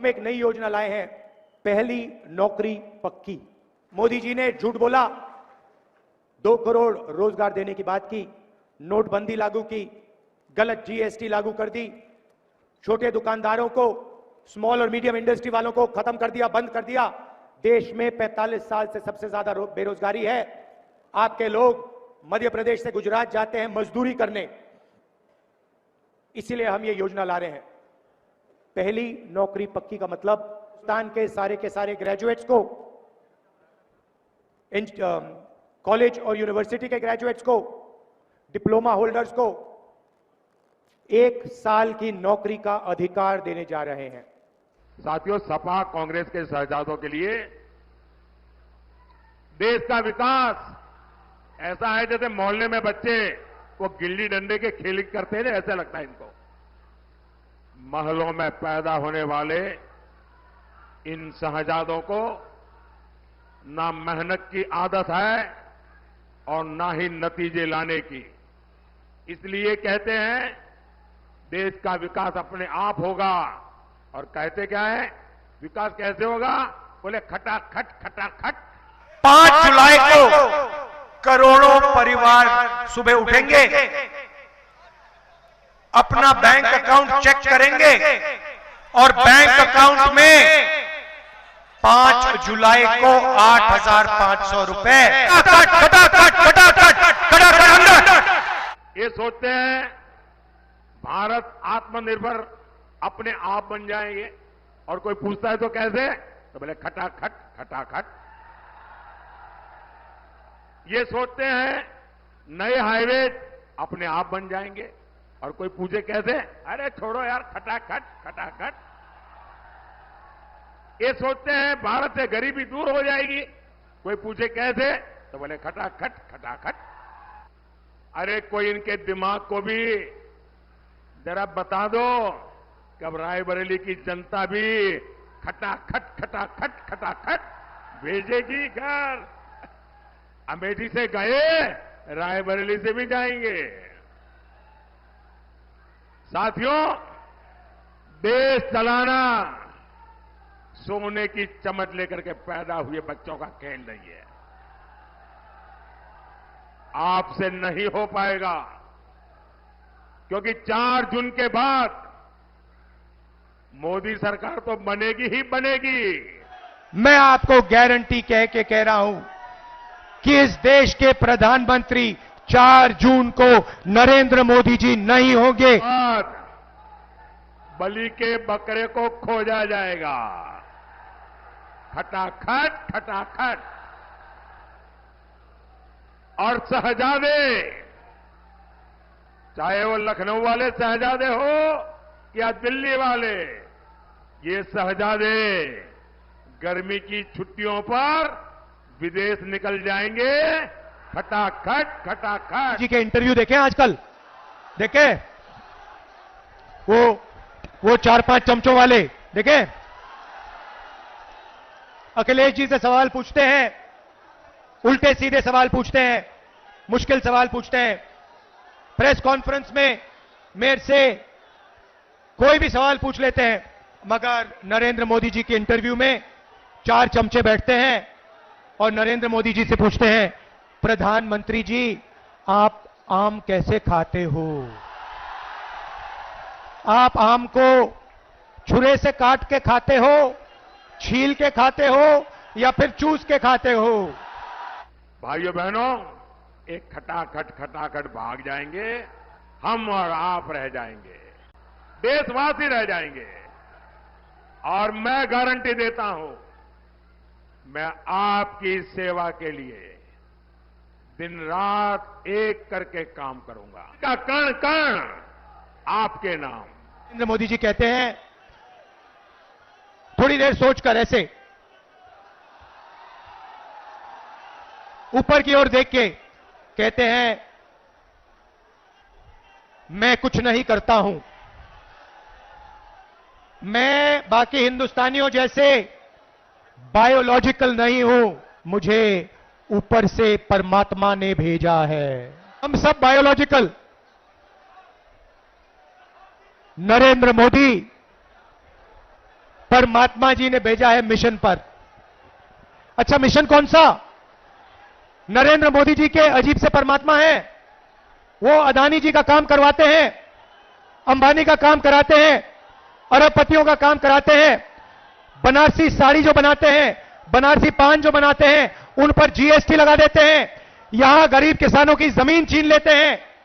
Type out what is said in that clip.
हम एक नई योजना लाए हैं, पहली नौकरी पक्की। मोदी जी ने झूठ बोला, 2 करोड़ रोजगार देने की बात की, नोटबंदी लागू की, गलत जीएसटी लागू कर दी, छोटे दुकानदारों को, स्मॉल और मीडियम इंडस्ट्री वालों को खत्म कर दिया, बंद कर दिया। देश में 45 साल से सबसे ज्यादा बेरोजगारी है। आपके लोग मध्य प्रदेश से गुजरात जाते हैं मजदूरी करने, इसीलिए हम ये योजना ला रहे हैं। पहली नौकरी पक्की का मतलब हिंदुस्तान के सारे ग्रेजुएट्स को, कॉलेज और यूनिवर्सिटी के ग्रेजुएट्स को, डिप्लोमा होल्डर्स को 1 साल की नौकरी का अधिकार देने जा रहे हैं। साथियों, सपा कांग्रेस के शहजादों के लिए देश का विकास ऐसा है जैसे मोहल्ले में बच्चे वो गिल्ली डंडे के खेल करते हैं, ऐसा लगता है इनको। महलों में पैदा होने वाले इन शहजादों को ना मेहनत की आदत है और ना ही नतीजे लाने की। इसलिए कहते हैं देश का विकास अपने आप होगा। और कहते क्या है, विकास कैसे होगा? बोले खटाखट खटाखट। 5 जुलाई को करोड़ों परिवार सुबह उठेंगे, अपना बैंक अकाउंट चेक करेंगे और बैंक अकाउंट में 5 जुलाई को 8,500 रुपए ये सोचते हैं भारत आत्मनिर्भर अपने आप बन जाएंगे, और कोई पूछता है तो कैसे, तो बोले खटाखट खटाखट। ये सोचते हैं नए हाईवे अपने आप बन जाएंगे, और कोई पूछे कैसे, अरे छोड़ो यार खटाखट खटाखट। ये सोचते हैं भारत से गरीबी दूर हो जाएगी, कोई पूछे कैसे, तो बोले खटाखट खटाखट। अरे कोई इनके दिमाग को भी जरा बता दो, कब रायबरेली की जनता भी खटाखट खटाखट खटाखट भेजेगी घर। अमेठी से गए, रायबरेली से भी जाएंगे। साथियों, देश चलाना सोने की चमच लेकर के पैदा हुए बच्चों का खेल नहीं है। आपसे नहीं हो पाएगा, क्योंकि 4 जून के बाद मोदी सरकार तो बनेगी ही बनेगी। मैं आपको गारंटी कह रहा हूं कि इस देश के प्रधानमंत्री 4 जून को नरेंद्र मोदी जी नहीं होंगे। बलि के बकरे को खोजा जाएगा। खटाखट खटाखट। और शहजादे, चाहे वो लखनऊ वाले शहजादे हो या दिल्ली वाले, ये शहजादे गर्मी की छुट्टियों पर विदेश निकल जाएंगे। खटाखट खटाखट। जी के इंटरव्यू देखे आजकल, देखे वो 4-5 चमचों वाले देखे, अखिलेश जी से सवाल पूछते हैं, उल्टे सीधे सवाल पूछते हैं, मुश्किल सवाल पूछते हैं। प्रेस कॉन्फ्रेंस में मेरे से कोई भी सवाल पूछ लेते हैं, मगर नरेंद्र मोदी जी के इंटरव्यू में 4 चमचे बैठते हैं और नरेंद्र मोदी जी से पूछते हैं, प्रधानमंत्री जी आप आम कैसे खाते हो? आप आम को छुरे से काट के खाते हो, छील के खाते हो या फिर चूस के खाते हो? भाइयों बहनों, एक खटाखट खटाखट भाग जाएंगे, हम और आप रह जाएंगे, देशवासी रह जाएंगे। और मैं गारंटी देता हूं, मैं आपकी सेवा के लिए दिन रात एक करके काम करूंगा। का कण कण आपके नाम। नरेंद्र मोदी जी कहते हैं, थोड़ी देर सोचकर ऐसे ऊपर की ओर देख के कहते हैं, मैं कुछ नहीं करता हूं, मैं बाकी हिंदुस्तानियों जैसे बायोलॉजिकल नहीं हूं, मुझे ऊपर से परमात्मा ने भेजा है। हम सब बायोलॉजिकल। नरेंद्र मोदी परमात्मा जी ने भेजा है मिशन पर। अच्छा, मिशन कौन सा? नरेंद्र मोदी जी के अजीब से परमात्मा है। वो अदानी जी का काम करवाते हैं, अंबानी का काम कराते हैं, अरबपतियों का काम कराते हैं। बनारसी साड़ी जो बनाते हैं, बनारसी पान जो बनाते हैं, उन पर जीएसटी लगा देते हैं। यहां गरीब किसानों की जमीन छीन लेते हैं।